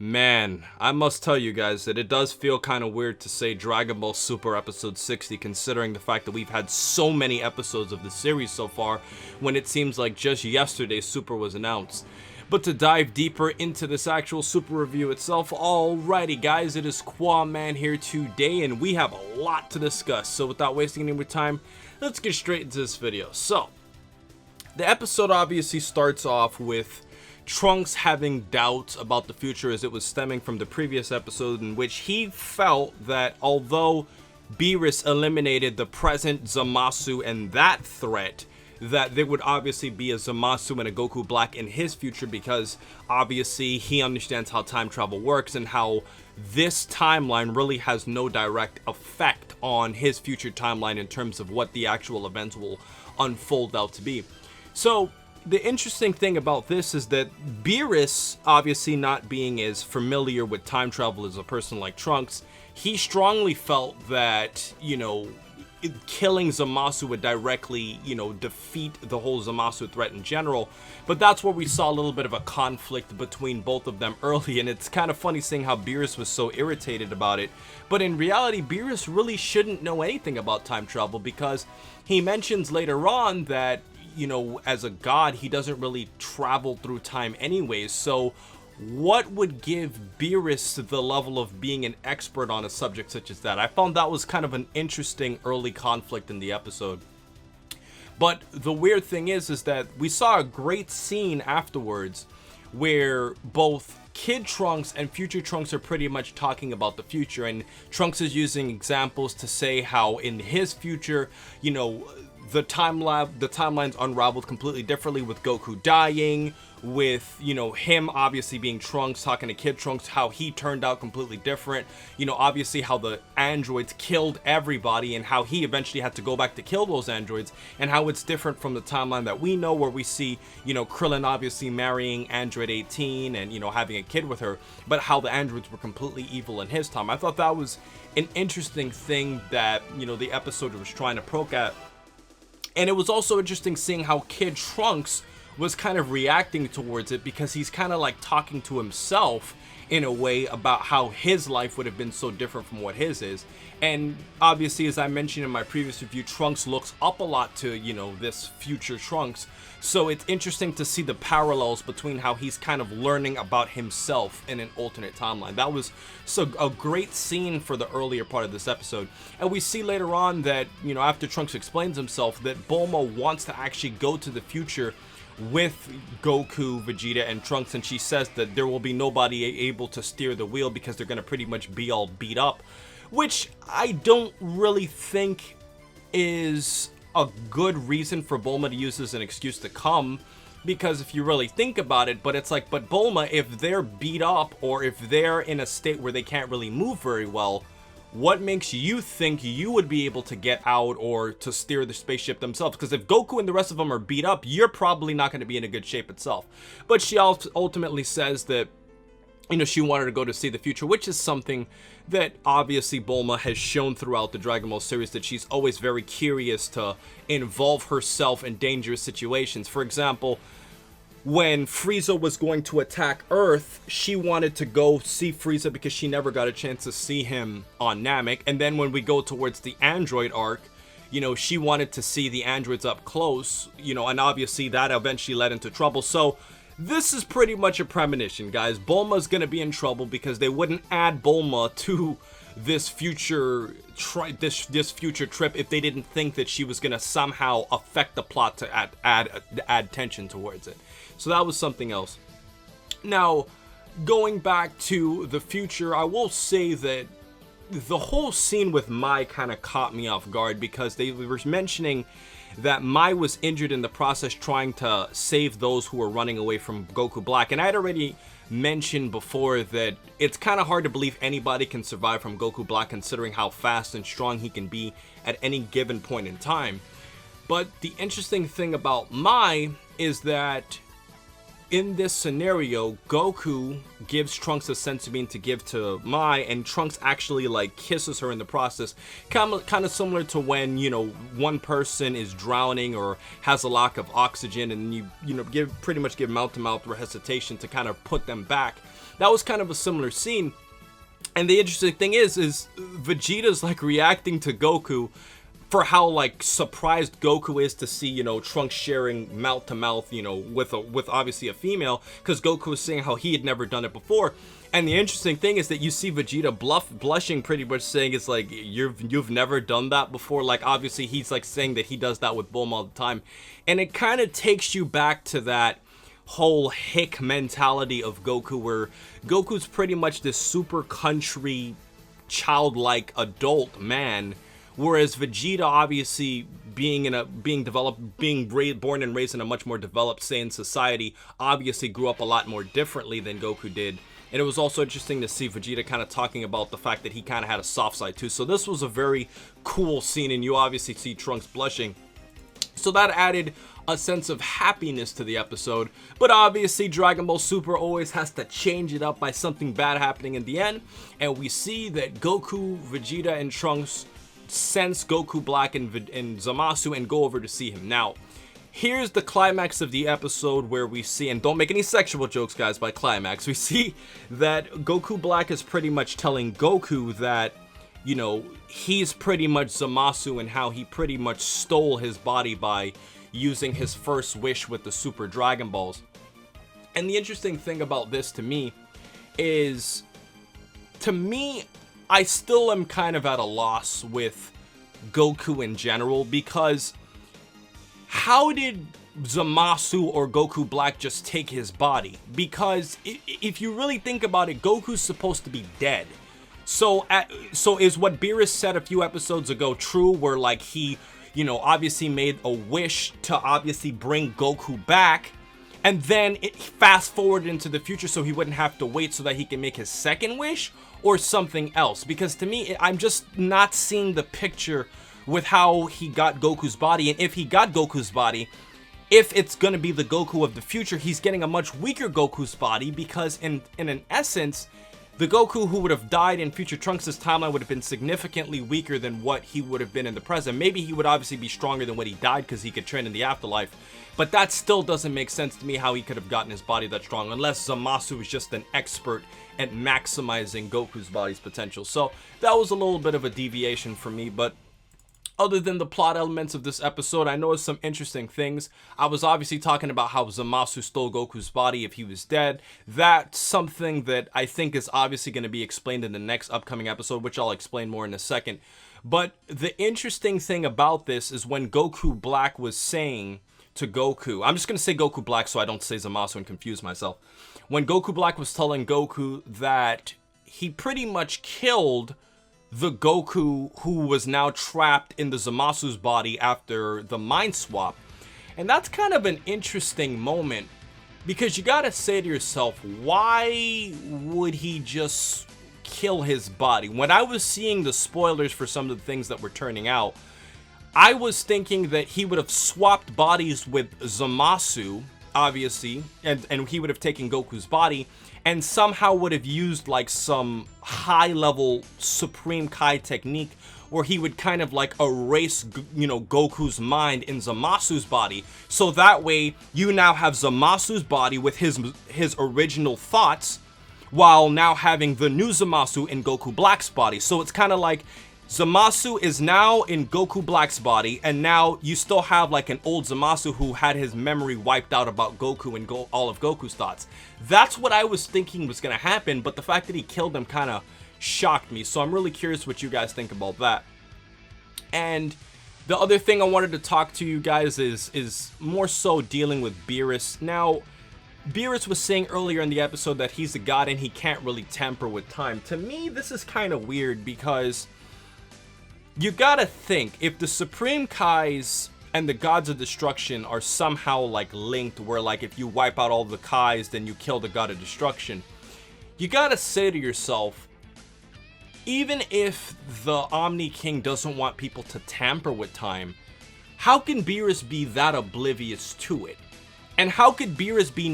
Man, I must tell you guys that it does feel kind of weird to say Dragon Ball Super episode 60, considering the fact that we've had so many episodes of the series so far, when it seems like just yesterday Super was announced. But to dive deeper into this actual Super review itself, alrighty guys, it is Qaaman here today, and we have a lot to discuss. So without wasting any more time, let's get straight into this video. So, the episode obviously starts off with Trunks having doubts about the future, as it was stemming from the previous episode in which he felt that although Beerus eliminated the present Zamasu and that threat, that there would obviously be a Zamasu and a Goku Black in his future, because obviously he understands how time travel works and how this timeline really has no direct effect on his future timeline in terms of what the actual events will unfold out to be. So the interesting thing about this is that Beerus, obviously not being as familiar with time travel as a person like Trunks, he strongly felt that, killing Zamasu would directly, defeat the whole Zamasu threat in general. But that's where we saw a little bit of a conflict between both of them early, and it's kind of funny seeing how Beerus was so irritated about it. But in reality, Beerus really shouldn't know anything about time travel, because he mentions later on that, as a god, he doesn't really travel through time anyways. So what would give Beerus the level of being an expert on a subject such as that? I found that was kind of an interesting early conflict in the episode. But the weird thing is that we saw a great scene afterwards where both Kid Trunks and Future Trunks are pretty much talking about the future, and Trunks is using examples to say how in his future, the timeline's unraveled completely differently, with Goku dying, with him obviously being Trunks, talking to Kid Trunks, how he turned out completely different, obviously how the androids killed everybody and how he eventually had to go back to kill those androids, and how it's different from the timeline that we know, where we see Krillin obviously marrying android 18 and having a kid with her, but how the androids were completely evil in his time. I thought that was an interesting thing that the episode was trying to poke at. And it was also interesting seeing how Kid Trunks was kind of reacting towards it, because he's kind of like talking to himself in a way about how his life would have been so different from what his is. And obviously, as I mentioned in my previous review, Trunks looks up a lot to, this future Trunks. So it's interesting to see the parallels between how he's kind of learning about himself in an alternate timeline. That was a great scene for the earlier part of this episode. And we see later on that, after Trunks explains himself, that Bulma wants to actually go to the future with Goku, Vegeta, and Trunks, and she says that there will be nobody able to steer the wheel because they're going to pretty much be all beat up, which I don't really think is a good reason for Bulma to use as an excuse to come, because if you really think about it, but it's like, but Bulma, if they're beat up or if they're in a state where they can't really move very well, what makes you think you would be able to get out or to steer the spaceship themselves? Because if Goku and the rest of them are beat up, you're probably not going to be in a good shape itself. But she ultimately says that, she wanted to go to see the future, which is something that obviously Bulma has shown throughout the Dragon Ball series, that she's always very curious to involve herself in dangerous situations. For example, when Frieza was going to attack Earth, she wanted to go see Frieza because she never got a chance to see him on Namek. And then when we go towards the android arc, she wanted to see the androids up close, and obviously that eventually led into trouble. So this is pretty much a premonition, guys. Bulma's gonna be in trouble because they wouldn't add Bulma to this future future trip if they didn't think that she was gonna somehow affect the plot to add tension towards it. So that was something else. Now, going back to the future, I will say that the whole scene with Mai kind of caught me off guard, because they were mentioning that Mai was injured in the process trying to save those who were running away from Goku Black. And I had already mentioned before that it's kind of hard to believe anybody can survive from Goku Black, considering how fast and strong he can be at any given point in time. But the interesting thing about Mai is that in this scenario, Goku gives Trunks a senzu bean to give to Mai, and Trunks actually like kisses her in the process, kind of similar to when one person is drowning or has a lack of oxygen, and you pretty much give mouth to mouth resuscitation to kind of put them back. that was kind of a similar scene. And the interesting thing is Vegeta's like reacting to Goku for how like surprised Goku is to see, you know, Trunks sharing mouth to mouth, you know, with obviously a female, because Goku was saying how he had never done it before. And the interesting thing is that you see Vegeta blushing, pretty much saying it's like, you've never done that before. Like obviously he's like saying that he does that with Bulma all the time, and it kind of takes you back to that whole hick mentality of Goku, where Goku's pretty much this super country childlike adult man, whereas Vegeta obviously being born and raised in a much more developed Saiyan society, obviously grew up a lot more differently than Goku did. And it was also interesting to see Vegeta kind of talking about the fact that he kind of had a soft side too. So this was a very cool scene, and you obviously see Trunks blushing. So that added a sense of happiness to the episode. But obviously Dragon Ball Super always has to change it up by something bad happening in the end. And we see that Goku, Vegeta, and Trunks sense Goku Black and Zamasu and go over to see him. Now, here's the climax of the episode where we see, and don't make any sexual jokes guys by climax, we see that Goku Black is pretty much telling Goku that, you know, he's pretty much Zamasu and how he pretty much stole his body by using his first wish with the Super Dragon Balls. And the interesting thing about this to me is, I still am kind of at a loss with Goku in general, because how did Zamasu or Goku Black just take his body? Because if you really think about it, Goku's supposed to be dead. So is what Beerus said a few episodes ago true, where like he, you know, obviously made a wish to obviously bring Goku back, and then it fast forward into the future so he wouldn't have to wait so that he can make his second wish, or something else? Because to me, I'm just not seeing the picture with how he got Goku's body. And if he got Goku's body, if it's gonna be the Goku of the future, he's getting a much weaker Goku's body, because in an essence, the Goku who would have died in future Trunks' timeline would have been significantly weaker than what he would have been in the present. Maybe he would obviously be stronger than when he died because he could train in the afterlife, but that still doesn't make sense to me how he could have gotten his body that strong, unless Zamasu is just an expert at maximizing Goku's body's potential. So that was a little bit of a deviation for me, but other than the plot elements of this episode, I noticed some interesting things. I was obviously talking about how Zamasu stole Goku's body if he was dead. That's something that I think is obviously going to be explained in the next upcoming episode, which I'll explain more in a second. But the interesting thing about this is when Goku Black was saying to Goku, I'm just going to say Goku Black so I don't say Zamasu and confuse myself. When Goku Black was telling Goku that he pretty much killed the Goku who was now trapped in the Zamasu's body after the mind swap. And that's kind of an interesting moment, because you gotta say to yourself, why would he just kill his body? When I was seeing the spoilers for some of the things that were turning out, I was thinking that he would have swapped bodies with Zamasu, obviously, and he would have taken Goku's body, and somehow would have used like some high-level Supreme Kai technique where he would kind of like erase, you know, Goku's mind in Zamasu's body. So that way, you now have Zamasu's body with his original thoughts, while now having the new Zamasu in Goku Black's body. So it's kind of like Zamasu is now in Goku Black's body, and now you still have like an old Zamasu who had his memory wiped out about Goku and all of Goku's thoughts. That's what I was thinking was going to happen, but the fact that he killed him kind of shocked me. So I'm really curious what you guys think about that. And the other thing I wanted to talk to you guys is more so dealing with Beerus. Now, Beerus was saying earlier in the episode that he's a god and he can't really tamper with time. To me, this is kind of weird, because you gotta think, if the Supreme Kais and the Gods of Destruction are somehow like linked, where like if you wipe out all the Kais, then you kill the God of Destruction, you gotta say to yourself, even if the Omni King doesn't want people to tamper with time, how can Beerus be that oblivious to it? And how could Beerus be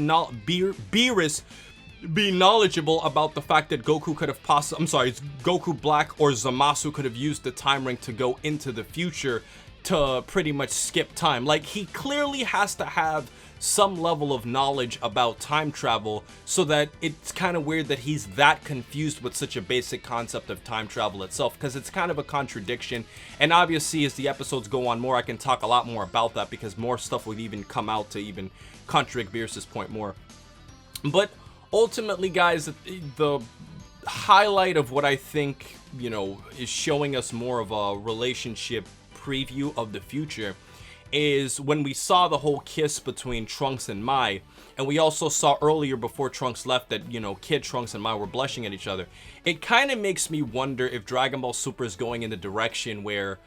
knowledgeable about the fact that Goku could have Goku Black or Zamasu could have used the time ring to go into the future to pretty much skip time? Like, he clearly has to have some level of knowledge about time travel, so that it's kind of weird that he's that confused with such a basic concept of time travel itself, because it's kind of a contradiction. And obviously as the episodes go on more, I can talk a lot more about that, because more stuff would even come out to even contradict Beerus' point more. But ultimately, guys, the highlight of what I think, you know, is showing us more of a relationship preview of the future is when we saw the whole kiss between Trunks and Mai, and we also saw earlier before Trunks left that, you know, Kid Trunks and Mai were blushing at each other. It kind of makes me wonder if Dragon Ball Super is going in the direction where,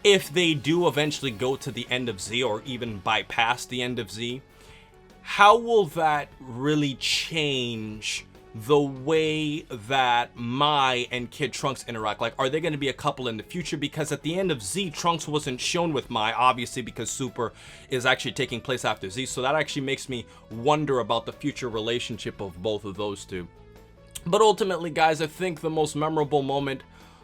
if they do eventually go to the end of Z, or even bypass the end of Z, how will that really change the way that Mai and Kid Trunks interact? Like, are they going to be a couple in the future? Because at the end of Z, Trunks wasn't shown with Mai, obviously, because Super is actually taking place after Z. So that actually makes me wonder about the future relationship of both of those two. But ultimately, guys, I think the most memorable moment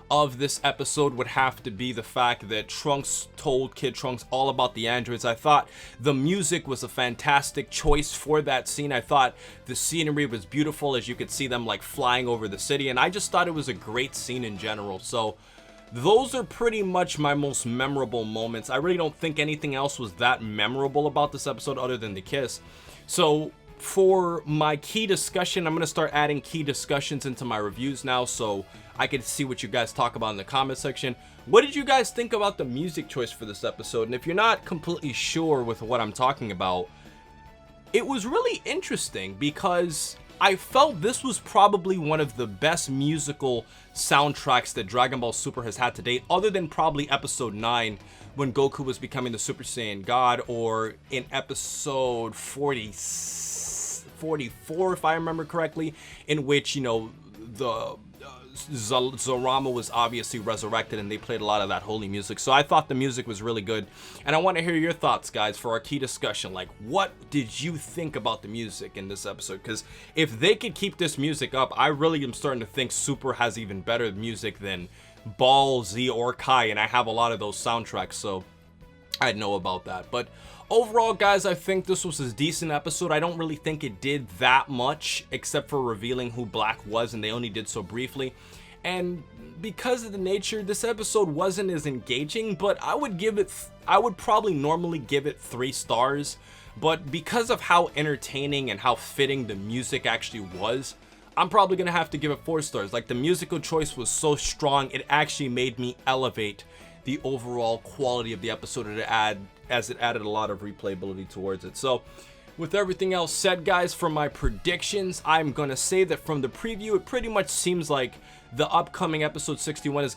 of this episode would have to be the fact that Trunks told Kid Trunks all about the androids. I thought the music was a fantastic choice for that scene. I thought the scenery was beautiful, as you could see them like flying over the city, and I just thought it was a great scene in general. So those are pretty much my most memorable moments. I really don't think anything else was that memorable about this episode other than the kiss. So for my key discussion, I'm going to start adding key discussions into my reviews now, so I can see what you guys talk about in the comment section. What did you guys think about the music choice for this episode? And if you're not completely sure with what I'm talking about, it was really interesting because I felt this was probably one of the best musical soundtracks that Dragon Ball Super has had to date, other than probably episode 9 when Goku was becoming the Super Saiyan God, or in episode 44, if I remember correctly, in which, you know, the Zorama was obviously resurrected and they played a lot of that holy music. So I thought the music was really good, and I want to hear your thoughts, guys, for our key discussion. Like, what did you think about the music in this episode? Because if they could keep this music up, I really am starting to think Super has even better music than Ball, Z, or Kai, and I have a lot of those soundtracks, so I know about that. But overall, guys, I think this was a decent episode. I don't really think it did that much, except for revealing who Black was, and they only did so briefly. And because of the nature, this episode wasn't as engaging, but I would probably normally give it 3 stars. But because of how entertaining and how fitting the music actually was, I'm probably gonna have to give it 4 stars. Like, the musical choice was so strong, it actually made me elevate the overall quality of the episode, as it added a lot of replayability towards it. So with everything else said, guys, for my predictions, I'm gonna say that from the preview, it pretty much seems like the upcoming episode 61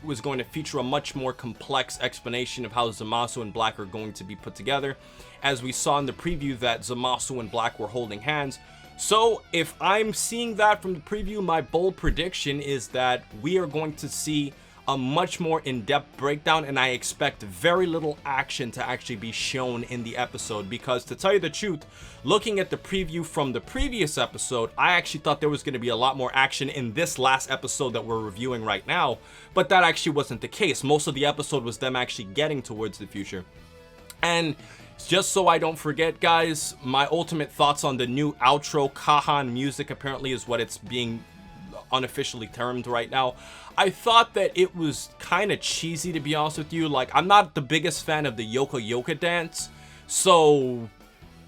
was going to feature a much more complex explanation of how Zamasu and Black are going to be put together, as we saw in the preview that Zamasu and Black were holding hands. So if I'm seeing that from the preview, my bold prediction is that we are going to see a much more in-depth breakdown, and I expect very little action to actually be shown in the episode, because to tell you the truth, looking at the preview from the previous episode, I actually thought there was going to be a lot more action in this last episode that we're reviewing right now, but that actually wasn't the case. Most of the episode was them actually getting towards the future. And just so I don't forget, guys, my ultimate thoughts on the new outro Qaaman music, apparently is what it's being unofficially termed right now. I thought that it was kind of cheesy, to be honest with you. Like, I'm not the biggest fan of the Yoka Yoka dance, so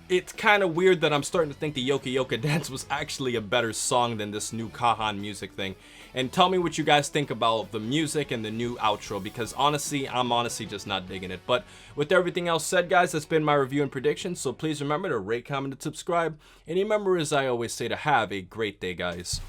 it's kind of weird that I'm starting to think the Yoka Yoka dance was actually a better song than this new Qaaman music thing. And tell me what you guys think about the music and the new outro, because honestly, I'm just not digging it. But with everything else said, guys, that's been my review and prediction. So please remember to rate, comment, and subscribe. And remember, as I always say, to have a great day, guys.